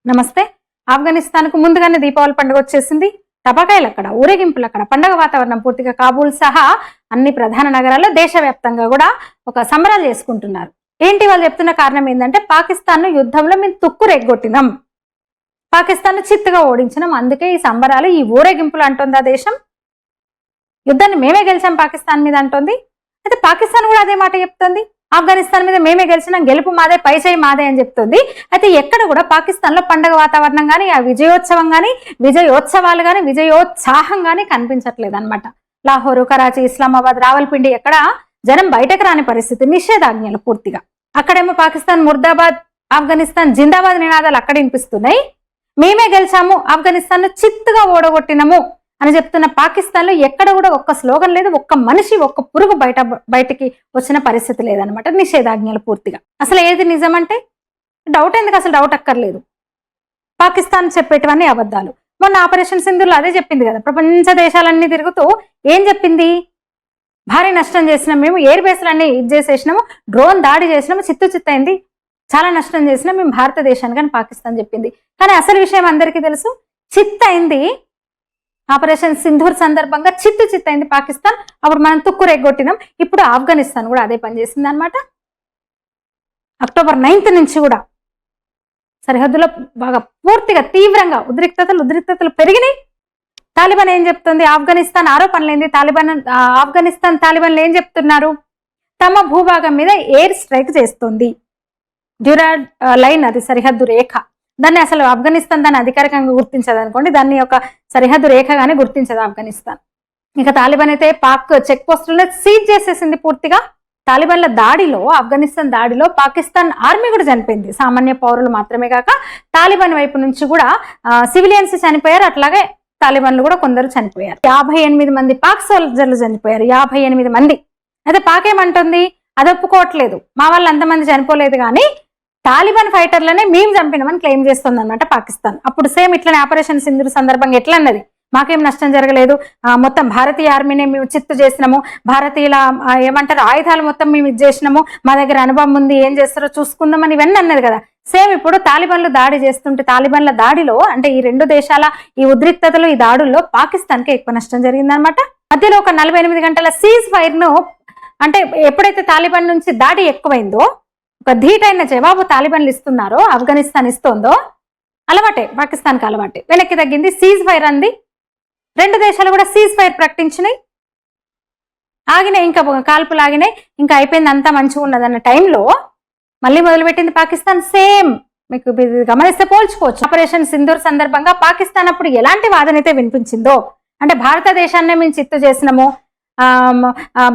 నమస్తే. ఆఫ్ఘనిస్తాన్కు ముందుగానే దీపావళి పండుగ వచ్చేసింది. టపాకాయలు అక్కడ, ఊరేగింపులు అక్కడ, పండుగ వాతావరణం పూర్తిగా కాబూల్ సహా అన్ని ప్రధాన నగరాల్లో దేశవ్యాప్తంగా కూడా ఒక సంబరాలు చేసుకుంటున్నారు. ఏంటి వాళ్ళు చెప్తున్న కారణం ఏంటంటే, పాకిస్తాన్ యుద్ధంలో మేము తుక్కు రెగ్గొట్టినాం, పాకిస్తాన్ చిత్తుగా ఓడించినాం, అందుకే ఈ సంబరాలు, ఈ ఊరేగింపులు అంటుంది ఆ దేశం. యుద్ధాన్ని మేమే గెలిచాం పాకిస్తాన్ మీద అంటుంది. అయితే పాకిస్తాన్ కూడా అదే మాట చెప్తుంది, ఆఫ్ఘనిస్తాన్ మీద మేమే గెలిచినాం, గెలుపు మాదే, పైచేయి మాదే అని చెప్తుంది. అయితే ఎక్కడ కూడా పాకిస్తాన్ లో పండుగ వాతావరణం కానీ, ఆ విజయోత్సవం కానీ, విజయోత్సవాలు కానీ, విజయోత్సాహం కానీ కనిపించట్లేదు అనమాట. లాహోరు, కరాచీ, ఇస్లామాబాద్, రావల్పిండి ఎక్కడ జనం బయటకు రాని పరిస్థితి, నిషేధాజ్ఞలు పూర్తిగా. అక్కడేమో పాకిస్తాన్ ముర్దాబాద్, ఆఫ్ఘనిస్తాన్ జిందాబాద్ నినాదాలు అక్కడ వినిపిస్తున్నాయి. మేమే గెలిచాము, ఆఫ్ఘనిస్తాన్ చిత్తుగా ఓడగొట్టినము అని చెప్తున్న పాకిస్తాన్ లో ఎక్కడ కూడా ఒక్క స్లోగన్ లేదు, ఒక్క మనిషి, ఒక్క పురుగు బయటికి వచ్చిన పరిస్థితి లేదనమాట. నిషేధాజ్ఞలు పూర్తిగా. అసలు ఏది నిజమంటే డౌట్ ఎందుకు, అసలు డౌట్ అక్కర్లేదు. పాకిస్తాన్ చెప్పేటివన్నీ అబద్ధాలు. మొన్న ఆపరేషన్ సింధూర్లో అదే చెప్పింది కదా, ప్రపంచ దేశాలన్నీ తిరుగుతూ ఏం చెప్పింది, భారీ నష్టం చేసినాం మేము, ఎయిర్ బేస్లన్నీ ఇది చేసేసినాము, డ్రోన్ దాడి చేసినాము, చిత్తైంది, చాలా నష్టం చేసినాం మేము భారతదేశాన్ని కానీ పాకిస్తాన్ చెప్పింది. కానీ అసలు విషయం అందరికీ తెలుసు, చిత్తైంది ఆపరేషన్ సింధూర్ సందర్భంగా, చిత్తైంది పాకిస్తాన్. అప్పుడు మనం తుక్కు రెగ్గొట్టినాం. ఇప్పుడు ఆఫ్ఘనిస్తాన్ కూడా అదే పనిచేసింది అనమాట. అక్టోబర్ 9th నుంచి కూడా సరిహద్దులో బాగా పూర్తిగా తీవ్రంగా ఉద్రిక్తతలు పెరిగినాయి. తాలిబాన్ ఏం చెప్తుంది, ఆఫ్ఘనిస్తాన్ ఆరోపణలేంది, ఆఫ్ఘనిస్తాన్ తాలిబాన్లు ఏం చెప్తున్నారు, తమ భూభాగం మీద ఎయిర్ స్ట్రైక్ చేస్తుంది. డ్యూరాల్ లైన్, అది సరిహద్దు రేఖ. దాన్ని అసలు ఆఫ్ఘనిస్తాన్ దాన్ని అధికారికంగా గుర్తించదు అనుకోండి, దాన్ని ఒక సరిహద్దు రేఖగానే గుర్తించదు ఆఫ్ఘనిస్తాన్. ఇక తాలిబాన్ అయితే పాక్ చెక్ పోస్టులను సీజ్ చేసేసింది పూర్తిగా. తాలిబాన్ల దాడిలో, ఆఫ్ఘనిస్తాన్ దాడిలో పాకిస్తాన్ ఆర్మీ కూడా చనిపోయింది, సామాన్య పౌరులు మాత్రమే కాక తాలిబాన్ వైపు నుంచి కూడా సివిలియన్స్ చనిపోయారు. అట్లాగే తాలిబాన్లు కూడా కొందరు చనిపోయారు. 58 మంది పాక్ సోల్జర్లు చనిపోయారు, 58 మంది. అయితే పాక్ ఏమంటుంది, అది ఒప్పుకోవట్లేదు, మా వాళ్ళు అంతమంది చనిపోలేదు కానీ తాలిబాన్ ఫైటర్లనే మేము చంపినామని క్లెయిమ్ చేస్తుంది అనమాట పాకిస్తాన్. అప్పుడు సేమ్ ఇట్లనే ఆపరేషన్ సింధూర్ సందర్భంగా ఎట్లా అన్నది, మాకేం నష్టం జరగలేదు, మొత్తం భారతీయ ఆర్మీనే మేము చిత్తు చేసినాము, భారతీయుల ఏమంటారు ఆయుధాలు మొత్తం మేము ఇది చేసినాము, మా దగ్గర అనుభవం ఉంది, ఏం చేస్తారో చూసుకుందామని ఇవన్నీ అన్నది కదా. సేమ్ ఇప్పుడు తాలిబాన్లు దాడి చేస్తుంటే, తాలిబాన్ల దాడిలో అంటే ఈ రెండు దేశాల ఈ ఉద్రిక్తతలు, ఈ దాడుల్లో పాకిస్తాన్కి ఎక్కువ నష్టం జరిగిందనమాట. మధ్యలో ఒక 48 గంటల సీజ్ ఫైర్ ను, అంటే ఎప్పుడైతే తాలిబాన్ నుంచి దాడి ఎక్కువైందో, ఒక ధీటైన జవాబు తాలిబాన్లు ఇస్తున్నారో, ఆఫ్ఘనిస్తాన్ ఇస్తోందో, అలవాటే పాకిస్తాన్కి అలవాటే, వెనక్కి తగ్గింది, సీజ్ ఫైర్ అంది. రెండు దేశాలు కూడా సీజ్ ఫైర్ ప్రకటించినాయి, ఆగినాయి, ఇంకా కాల్పులు ఆగినాయి, ఇంకా అయిపోయింది, అంతా మంచిగా ఉన్నదన్న టైంలో మళ్ళీ మొదలుపెట్టింది పాకిస్తాన్. సేమ్ మీకు గమనిస్తే పోల్చుకోవచ్చు. ఆపరేషన్ సింధూర్ సందర్భంగా పాకిస్తాన్ అప్పుడు ఎలాంటి వాదన అయితే వినిపించిందో, అంటే భారతదేశాన్నే మేము చిత్తు చేసినాము,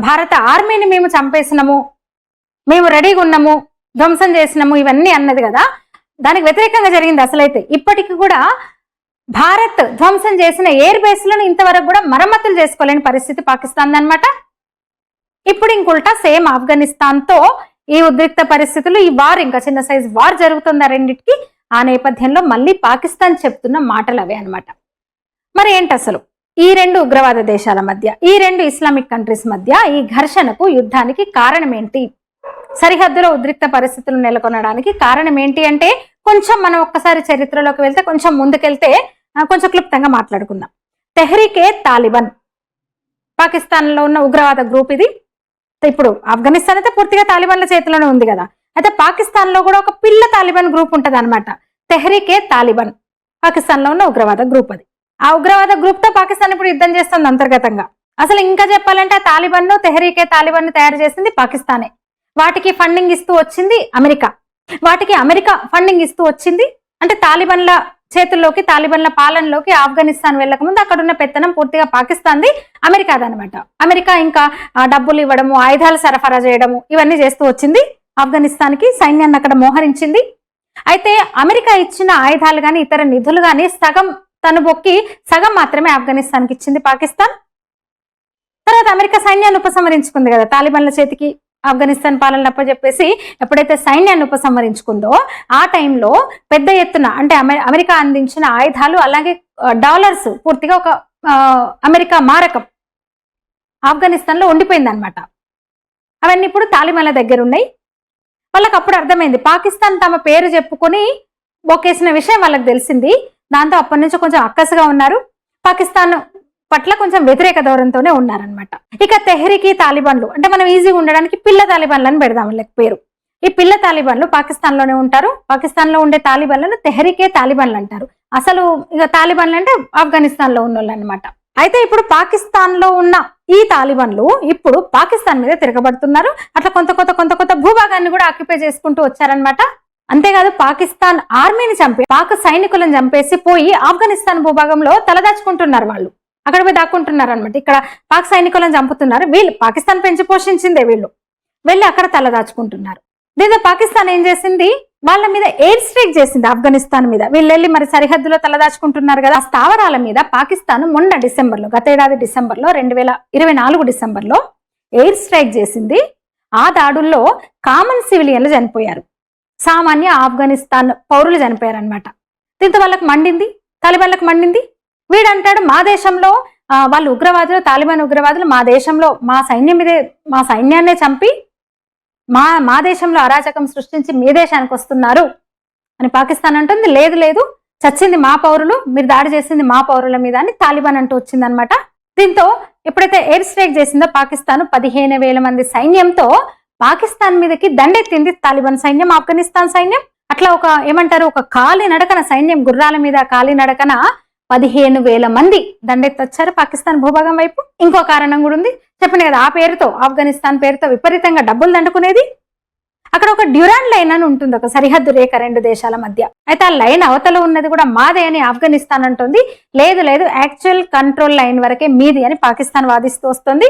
భారత ఆర్మీని మేము చంపేసినాము, మేము రెడీగా ఉన్నాము, ధ్వంసం చేసినాము, ఇవన్నీ అన్నది కదా. దానికి వ్యతిరేకంగా జరిగింది అసలైతే. ఇప్పటికి కూడా భారత్ ధ్వంసం చేసిన ఎయిర్ బేస్లను ఇంతవరకు కూడా మరమ్మతులు చేసుకోలేని పరిస్థితి పాకిస్తాన్ అనమాట. ఇప్పుడు ఇంకుల్టా సేమ్ ఆఫ్ఘనిస్తాన్తో ఈ ఉద్రిక్త పరిస్థితులు, ఈ వార్, ఇంకా చిన్న సైజ్ వార్ జరుగుతుంది ఆ రెండింటికి. ఆ నేపథ్యంలో మళ్ళీ పాకిస్తాన్ చెప్తున్న మాటలు అవే అనమాట. మరి ఏంటి అసలు ఈ రెండు ఉగ్రవాద దేశాల మధ్య, ఈ రెండు ఇస్లామిక్ కంట్రీస్ మధ్య ఈ ఘర్షణకు, యుద్ధానికి కారణం ఏంటి, సరిహద్దులో ఉద్రిక్త పరిస్థితులు నెలకొనడానికి కారణం ఏంటి అంటే, కొంచెం మనం ఒక్కసారి చరిత్రలోకి వెళ్తే, కొంచెం ముందుకెళ్తే కొంచెం క్లుప్తంగా మాట్లాడుకుందాం. తెహ్రీకే తాలిబాన్ పాకిస్తాన్ లో ఉన్న ఉగ్రవాద గ్రూప్ ఇది. ఇప్పుడు ఆఫ్ఘనిస్తాన్ అయితే పూర్తిగా తాలిబాన్ల చేతిలోనే ఉంది కదా. అయితే పాకిస్తాన్ లో కూడా ఒక పిల్ల తాలిబాన్ గ్రూప్ ఉంటది అనమాట, తెహ్రీకే తాలిబాన్. పాకిస్తాన్ లో ఉన్న ఉగ్రవాద గ్రూప్ అది. ఆ ఉగ్రవాద గ్రూప్ తో పాకిస్తాన్ ఇప్పుడు యుద్ధం చేస్తుంది అంతర్గతంగా. అసలు ఇంకా చెప్పాలంటే ఆ తాలిబాన్ ను, తెహ్రీకే తాలిబాన్ ను తయారు చేసింది పాకిస్తానే. వాటికి ఫండింగ్ ఇస్తూ వచ్చింది అమెరికా. వాటికి అమెరికా ఫండింగ్ ఇస్తూ వచ్చింది. అంటే తాలిబాన్ల చేతుల్లోకి, తాలిబాన్ల పాలనలోకి ఆఫ్ఘనిస్తాన్ వెళ్ళకముందు అక్కడున్న పెత్తనం పూర్తిగా పాకిస్తాన్ది, అమెరికాదనమాట. అమెరికా ఇంకా డబ్బులు ఇవ్వడము, ఆయుధాలు సరఫరా చేయడము, ఇవన్నీ చేస్తూ వచ్చింది ఆఫ్ఘనిస్తాన్కి. సైన్యాన్ని అక్కడ మోహరించింది. అయితే అమెరికా ఇచ్చిన ఆయుధాలు కానీ, ఇతర నిధులు కానీ సగం తను బొక్కి, సగం మాత్రమే ఆఫ్ఘనిస్తాన్కి ఇచ్చింది పాకిస్తాన్. తర్వాత అమెరికా సైన్యాన్ని ఉపసంహరించుకుంది కదా తాలిబాన్ల చేతికి ఆఫ్ఘనిస్తాన్ పాలన అప్పచెప్పేసి. ఎప్పుడైతే సైన్యాన్ని ఉపసంహరించుకుందో ఆ టైంలో పెద్ద ఎత్తున, అంటే అమెరికా అందించిన ఆయుధాలు అలాగే డాలర్స్ పూర్తిగా ఒక అమెరికా మారకం ఆఫ్ఘనిస్తాన్లో ఉండిపోయింది అనమాట. అవన్నీ ఇప్పుడు తాలిబాన్ల దగ్గర ఉన్నాయి. వాళ్ళకి అప్పుడు అర్థమైంది పాకిస్తాన్ తమ పేరు చెప్పుకొని బొక్కేసిన విషయం వాళ్ళకి తెలిసింది. దాంతో అప్పటి నుంచి కొంచెం అక్కసుగా ఉన్నారు, పాకిస్తాన్ పట్ల కొంచెం వ్యతిరేక ధోరణితోనే ఉన్నారనమాట. ఇక తెహ్రీకి తాలిబాన్లు అంటే మనం ఈజీగా ఉండడానికి పిల్ల తాలిబాన్లు అని పెడదాం వాళ్ళకి పేరు. ఈ పిల్ల తాలిబాన్లు పాకిస్తాన్ లోనే ఉంటారు. పాకిస్తాన్ లో ఉండే తాలిబాన్లను తెహ్రీకే తాలిబాన్లు అంటారు. అసలు ఇక తాలిబాన్లు అంటే ఆఫ్ఘనిస్తాన్ లో ఉన్న వాళ్ళు అనమాట. అయితే ఇప్పుడు పాకిస్తాన్ లో ఉన్న ఈ తాలిబాన్లు ఇప్పుడు పాకిస్తాన్ మీద తిరగబడుతున్నారు. అట్లా కొంత కొత్త భూభాగాన్ని కూడా ఆక్యుపై చేసుకుంటూ వచ్చారనమాట. అంతేకాదు పాకిస్తాన్ ఆర్మీని చంపి పాక్ సైనికులను చంపేసి పోయి ఆఫ్ఘనిస్తాన్ భూభాగంలో తలదాచుకుంటున్నారు. వాళ్ళు అక్కడ పోయి దాక్కుంటున్నారు అనమాట. ఇక్కడ పాక్ సైనికులను చంపుతున్నారు. వీళ్ళు పాకిస్తాన్ పెంచి పోషించిందే వీళ్ళు వెళ్ళి అక్కడ తలదాచుకుంటున్నారు. దీంతో పాకిస్తాన్ ఏం చేసింది, వాళ్ళ మీద ఎయిర్ స్ట్రైక్ చేసింది ఆఫ్ఘనిస్తాన్ మీద. వీళ్ళు వెళ్ళి మరి సరిహద్దులో తలదాచుకుంటున్నారు కదా, స్థావరాల మీద పాకిస్తాన్ మొన్న డిసెంబర్లో, గత ఏడాది డిసెంబర్లో 2024 డిసెంబర్లో ఎయిర్ స్ట్రైక్ చేసింది. ఆ దాడుల్లో కామన్ సివిలియన్లు చనిపోయారు, సామాన్య ఆఫ్ఘనిస్తాన్ పౌరులు చనిపోయారు అనమాట. దీంతో వాళ్ళకి మండింది, తాలిబాన్లకు మండింది. వీడంటాడు మా దేశంలో వాళ్ళు ఉగ్రవాదులు, తాలిబాన్ ఉగ్రవాదులు మా దేశంలో మా సైన్యం మీదే, మా సైన్యాన్నే చంపి మా దేశంలో అరాచకం సృష్టించి మీ దేశానికి వస్తున్నారు అని పాకిస్తాన్ అంటుంది. లేదు లేదు, చచ్చింది మా పౌరులు, మీరు దాడి చేసింది మా పౌరుల మీద అని తాలిబాన్ అంటూ వచ్చిందనమాట. దీంతో ఎప్పుడైతే ఎయిర్ స్ట్రైక్ చేసిందో పాకిస్తాన్ 15,000 మంది సైన్యంతో పాకిస్తాన్ మీదకి దండెత్తింది తాలిబాన్ సైన్యం, ఆఫ్ఘనిస్తాన్ సైన్యం. అట్లా ఒక ఏమంటారు, ఒక కాలి నడకన సైన్యం, గుర్రాల మీద కాలి నడకన 15,000 మంది దండెత్తొచ్చారు పాకిస్తాన్ భూభాగం వైపు. ఇంకో కారణం కూడా ఉంది, చెప్పండి కదా, ఆ పేరుతో ఆఫ్ఘనిస్తాన్ పేరుతో విపరీతంగా డబ్బులు దండుకునేది. అక్కడ ఒక డ్యూరాన్ లైన్ అని ఉంటుంది, ఒక సరిహద్దు రేఖ రెండు దేశాల మధ్య. అయితే ఆ లైన్ అవతల ఉన్నది కూడా మాదే అని ఆఫ్ఘనిస్తాన్ అంటుంది. లేదు లేదు, యాక్చువల్ కంట్రోల్ లైన్ వరకే మీది అని పాకిస్తాన్ వాదిస్తూ వస్తుంది.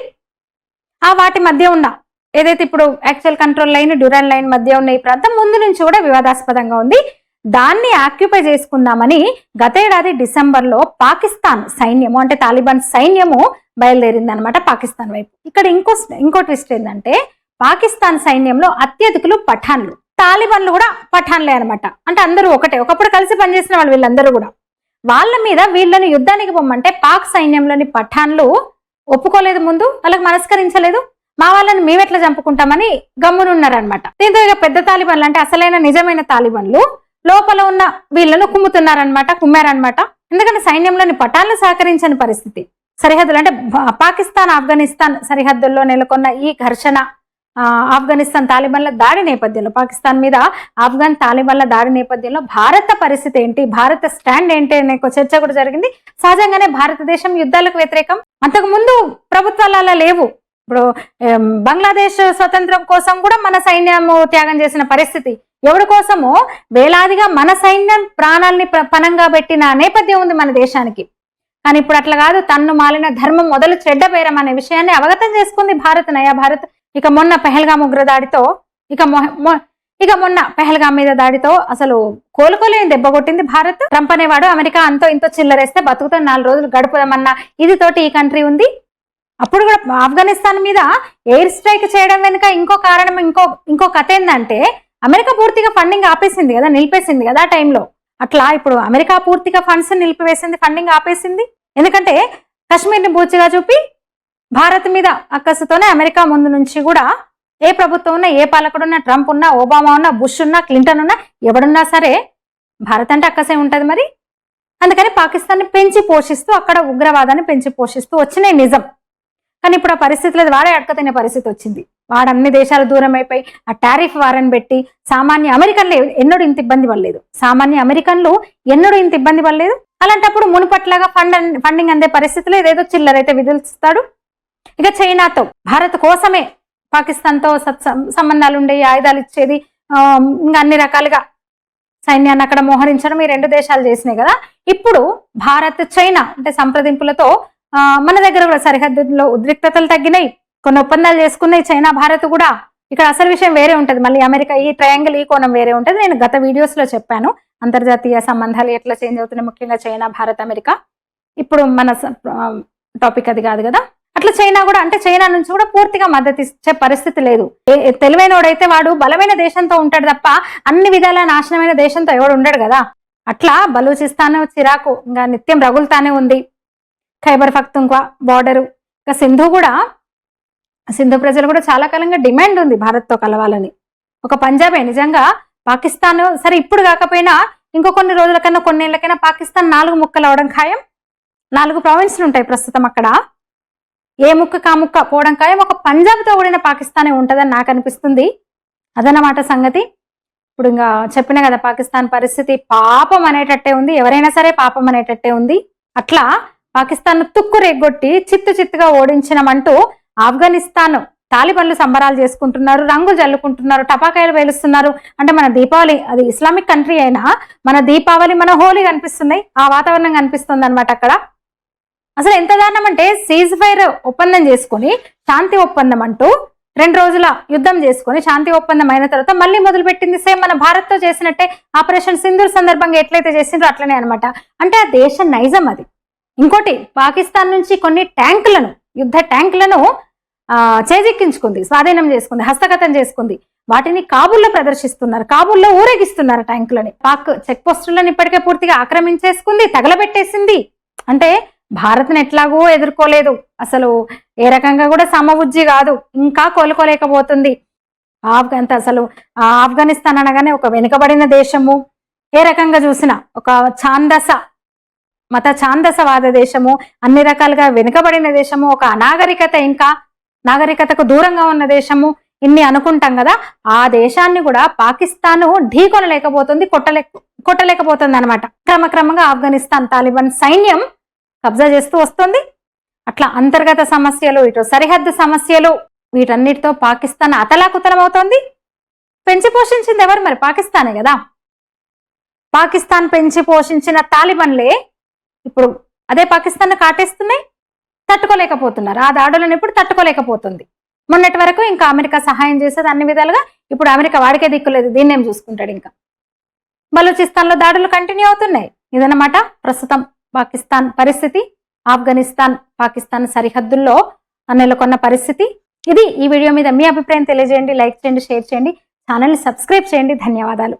ఆ వాటి మధ్య ఉన్న ఏదైతే ఇప్పుడు actual control line, durian line మధ్య ఉన్న ఈ ప్రాంతం ముందు నుంచి కూడా వివాదాస్పదంగా ఉంది. దాన్ని ఆక్యుపై చేసుకుందామని గత ఏడాది డిసెంబర్లో పాకిస్తాన్ సైన్యము అంటే తాలిబాన్ సైన్యము బయలుదేరింది అనమాట పాకిస్తాన్ వైపు. ఇక్కడ ఇంకో ట్విస్ట్ ఏంటంటే పాకిస్తాన్ సైన్యంలో అత్యధికులు పఠాన్లు, తాలిబాన్లు కూడా పఠాన్లే అనమాట. అంటే అందరూ ఒకటే, ఒకప్పుడు కలిసి పనిచేసిన వాళ్ళు వీళ్ళందరూ కూడా. వాళ్ళ మీద వీళ్ళని యుద్ధానికి పొమ్మంటే పాక్ సైన్యంలోని పఠాన్లు ఒప్పుకోలేదు, ముందు వాళ్ళకి మనస్కరించలేదు. మా వాళ్ళని మేమెట్లా చంపుకుంటామని గమ్మునున్నారనమాట. దీంతో ఇక పెద్ద తాలిబాన్లు అంటే అసలైన నిజమైన తాలిబాన్లు లోపల ఉన్న వీళ్ళను కుమ్మారనమాట. ఎందుకంటే సైన్యంలోని పఠాన్లు సహకరించని పరిస్థితి. సరిహద్దులు అంటే పాకిస్తాన్ ఆఫ్ఘనిస్తాన్ సరిహద్దుల్లో నెలకొన్న ఈ ఘర్షణ, ఆఫ్ఘనిస్తాన్ తాలిబాన్ల దాడి నేపథ్యంలో, పాకిస్తాన్ మీద ఆఫ్ఘన్ తాలిబాన్ల దాడి నేపథ్యంలో భారత పరిస్థితి ఏంటి, భారత స్టాండ్ ఏంటి అనే చర్చ కూడా జరిగింది. సహజంగానే భారతదేశం యుద్ధాలకు వ్యతిరేకం. అంతకు ముందు ప్రభుత్వాలు అలా లేవు. ఇప్పుడు బంగ్లాదేశ్ స్వతంత్రం కోసం కూడా మన సైన్యము త్యాగం చేసిన పరిస్థితి. ఎవరి కోసమో వేలాదిగా మన సైన్యం ప్రాణాలని పణంగా పెట్టిన నేపథ్యం ఉంది మన దేశానికి. కానీ ఇప్పుడు అట్లా కాదు, తన్ను మాలిన ధర్మం మొదలు చెడ్డ బేరం అనే విషయాన్ని అవగతం చేసుకుంది భారత్, నయా భారత్. ఇక మొన్న పెహల్గాం ఉగ్ర దాడితో, ఇక మొన్న పెహల్గాం మీద దాడితో అసలు కోలుకోలేని దెబ్బ కొట్టింది భారత్. ట్రంప్ అనేవాడు అమెరికా అంతో ఇంతో చిల్లరేస్తే బతుకుతో 4 రోజులు గడుపుదామన్న ఇది తోటి ఈ కంట్రీ ఉంది. అప్పుడు కూడా ఆఫ్ఘనిస్తాన్ మీద ఎయిర్ స్ట్రైక్ చేయడం వెనుక ఇంకో కారణం, ఇంకో కథ ఏంటంటే అమెరికా పూర్తిగా ఫండింగ్ ఆపేసింది కదా, నిలిపేసింది కదా ఆ టైంలో. అట్లా ఇప్పుడు అమెరికా పూర్తిగా ఫండ్స్ నిలిపివేసింది, ఫండింగ్ ఆపేసింది. ఎందుకంటే కశ్మీర్ని బూచిగా చూపి భారత్ మీద అక్కసుతోనే అమెరికా ముందు నుంచి కూడా ఏ ప్రభుత్వం ఉన్నా, ఏ పాలకుడు ఉన్నా, ట్రంప్ ఉన్నా, ఒబామా ఉన్నా, బుష్ ఉన్నా, క్లింటన్ ఉన్నా, ఎవడున్నా సరే భారత్ అంటే అక్కసే ఉంటది మరి. అందుకని పాకిస్తాన్ని పెంచి పోషిస్తూ, అక్కడ ఉగ్రవాదాన్ని పెంచి పోషిస్తూ వచ్చినాయి నిజం. కానీ ఇప్పుడు ఆ పరిస్థితి లేదు, వాడే అడకతినే పరిస్థితి వచ్చింది. వాడు అన్ని దేశాలు దూరం అయిపోయి ఆ టారిఫ్ వారని పెట్టి సామాన్య అమెరికన్లు ఎన్నడూ ఇంత ఇబ్బంది పడలేదు. అలాంటప్పుడు మునుపట్లాగా ఫండింగ్ అందే పరిస్థితిలో ఏదేదో చిల్లరైతే విధిస్తాడు. ఇక చైనాతో, భారత్ కోసమే పాకిస్తాన్తో సంబంధాలు ఉండేవి, ఆయుధాలు ఇచ్చేది, ఇంకా అన్ని రకాలుగా సైన్యాన్ని అక్కడ మోహరించడం ఈ 2 దేశాలు చేసినాయి కదా. ఇప్పుడు భారత్ చైనా అంటే సంప్రదింపులతో మన దగ్గర కూడా సరిహద్దులో ఉద్రిక్తతలు తగ్గినాయి, కొన్ని ఒప్పందాలు చేసుకున్నాయి చైనా భారత్ కూడా. ఇక్కడ అసలు విషయం వేరే ఉంటది, మళ్ళీ అమెరికా ఈ ట్రయాంగిల్, ఈ కోణం వేరే ఉంటది. నేను గత వీడియోస్ లో చెప్పాను అంతర్జాతీయ సంబంధాలు ఎట్లా చేంజ్ అవుతున్నాయి, ముఖ్యంగా చైనా, భారత్, అమెరికా. ఇప్పుడు మన టాపిక్ అది కాదు కదా. అట్లా చైనా కూడా, అంటే చైనా నుంచి కూడా పూర్తిగా మద్దతు ఇచ్చే పరిస్థితి లేదు. తెలివైనోడైతే వాడు బలమైన దేశంతో ఉంటాడు తప్ప అన్ని విధాల నాశనమైన దేశంతో ఎవడు ఉండడు కదా. అట్లా బలూచిస్తాన్ చిరాకు ఇంకా నిత్యం రగులుతానే ఉంది. ఖైబర్ పఖ్తూన్ఖ్వా బార్డరు, ఇంకా సింధు ప్రజలు కూడా చాలా కాలంగా డిమాండ్ ఉంది భారత్తో కలవాలని. ఒక పంజాబే నిజంగా పాకిస్తాన్ సరే ఇప్పుడు కాకపోయినా ఇంకో కొన్ని రోజుల కన్నా కొన్నేళ్లకైనా పాకిస్తాన్ 4 ముక్కలు అవడం ఖాయం. 4 ప్రావిన్స్లు ఉంటాయి ప్రస్తుతం అక్కడ. ఏ ముక్క కా ముక్క పోవడం ఖాయం. ఒక పంజాబ్తో కూడిన పాకిస్తానే ఉంటుందని నాకు అనిపిస్తుంది. అదన్నమాట సంగతి. ఇప్పుడు ఇంకా చెప్పిన కదా పాకిస్తాన్ పరిస్థితి పాపం అనేటట్టే ఉంది. ఎవరైనా సరే పాపం అనేటట్టే ఉంది. అట్లా పాకిస్తాన్ తుక్కు రేగొట్టి చిత్తుగా ఓడించినమంటూ ఆఫ్ఘనిస్తాన్ తాలిబన్లు సంబరాలు చేసుకుంటున్నారు, రంగులు జల్లుకుంటున్నారు, టపాకాయలు పేలుస్తున్నారు. అంటే మన దీపావళి, అది ఇస్లామిక్ కంట్రీ అయినా మన దీపావళి మన హోలీ కనిపిస్తున్నాయి, ఆ వాతావరణం కనిపిస్తుంది అనమాట అక్కడ. అసలు ఎంత దారుణం అంటే సీజ్ ఫైర్ ఒప్పందం చేసుకుని శాంతి ఒప్పందం అంటూ 2 రోజుల యుద్ధం చేసుకుని శాంతి ఒప్పందం అయిన తర్వాత మళ్ళీ మొదలుపెట్టింది సేమ్ మన భారత్తో చేసినట్టే. ఆపరేషన్ సింధూర్ సందర్భంగా ఎట్లయితే చేసిండ్రో అట్లనే అనమాట. అంటే ఆ దేశ నైజం అది. ఇంకోటి పాకిస్తాన్ నుంచి కొన్ని యుద్ధ ట్యాంకులను చేజిక్కించుకుంది, స్వాధీనం చేసుకుంది, హస్తగతం చేసుకుంది. వాటిని కాబూల్లో ప్రదర్శిస్తున్నారు, కాబూల్లో ఊరేగిస్తున్నారు ట్యాంకులని. పాక్ చెక్ పోస్టులను ఇప్పటికే పూర్తిగా ఆక్రమించేసుకుంది, తగలబెట్టేసింది. అంటే భారత్ని ఎట్లాగో ఎదుర్కోలేదు, అసలు ఏ రకంగా కూడా సమవుజ్జి కాదు, ఇంకా కోలుకోలేకపోతుంది. అసలు ఆఫ్ఘనిస్తాన్ అనగానే ఒక వెనుకబడిన దేశము, ఏ రకంగా చూసినా ఒక మత ఛాందసవాద దేశము, అన్ని రకాలుగా వెనుకబడిన దేశము, ఒక నాగరికతకు దూరంగా ఉన్న దేశము, ఇన్ని అనుకుంటాం కదా. ఆ దేశాన్ని కూడా పాకిస్తాన్ ఢీకొనలేకపోతుంది, కొట్టలేకపోతుంది అనమాట. క్రమక్రమంగా ఆఫ్ఘనిస్తాన్ తాలిబాన్ సైన్యం కబ్జా చేస్తూ వస్తుంది. అట్లా అంతర్గత సమస్యలు, ఇటు సరిహద్దు సమస్యలు, వీటన్నిటితో పాకిస్తాన్ అతలాకుతలమవుతోంది. పెంచి పోషించింది ఎవరు మరి? పాకిస్తానే కదా. పాకిస్తాన్ పెంచి పోషించిన తాలిబాన్లే ఇప్పుడు అదే పాకిస్తాన్ కాటేస్తున్నాయి, తట్టుకోలేకపోతున్నారు. ఆ దాడులను ఇప్పుడు తట్టుకోలేకపోతుంది. మొన్నటి వరకు ఇంకా అమెరికా సహాయం చేసేది అన్ని విధాలుగా, ఇప్పుడు అమెరికా వాడికే దిక్కులేదు, దీన్ని ఏం చూసుకుంటాడు. ఇంకా బలూచిస్తాన్లో దాడులు కంటిన్యూ అవుతున్నాయి. ఇదన్నమాట ప్రస్తుతం పాకిస్తాన్ పరిస్థితి. ఆఫ్ఘనిస్తాన్ పాకిస్తాన్ సరిహద్దుల్లో నెలకొన్న పరిస్థితి ఇది. ఈ వీడియో మీద మీ అభిప్రాయం తెలియజేయండి, లైక్ చేయండి, షేర్ చేయండి, ఛానల్ని సబ్స్క్రైబ్ చేయండి. ధన్యవాదాలు.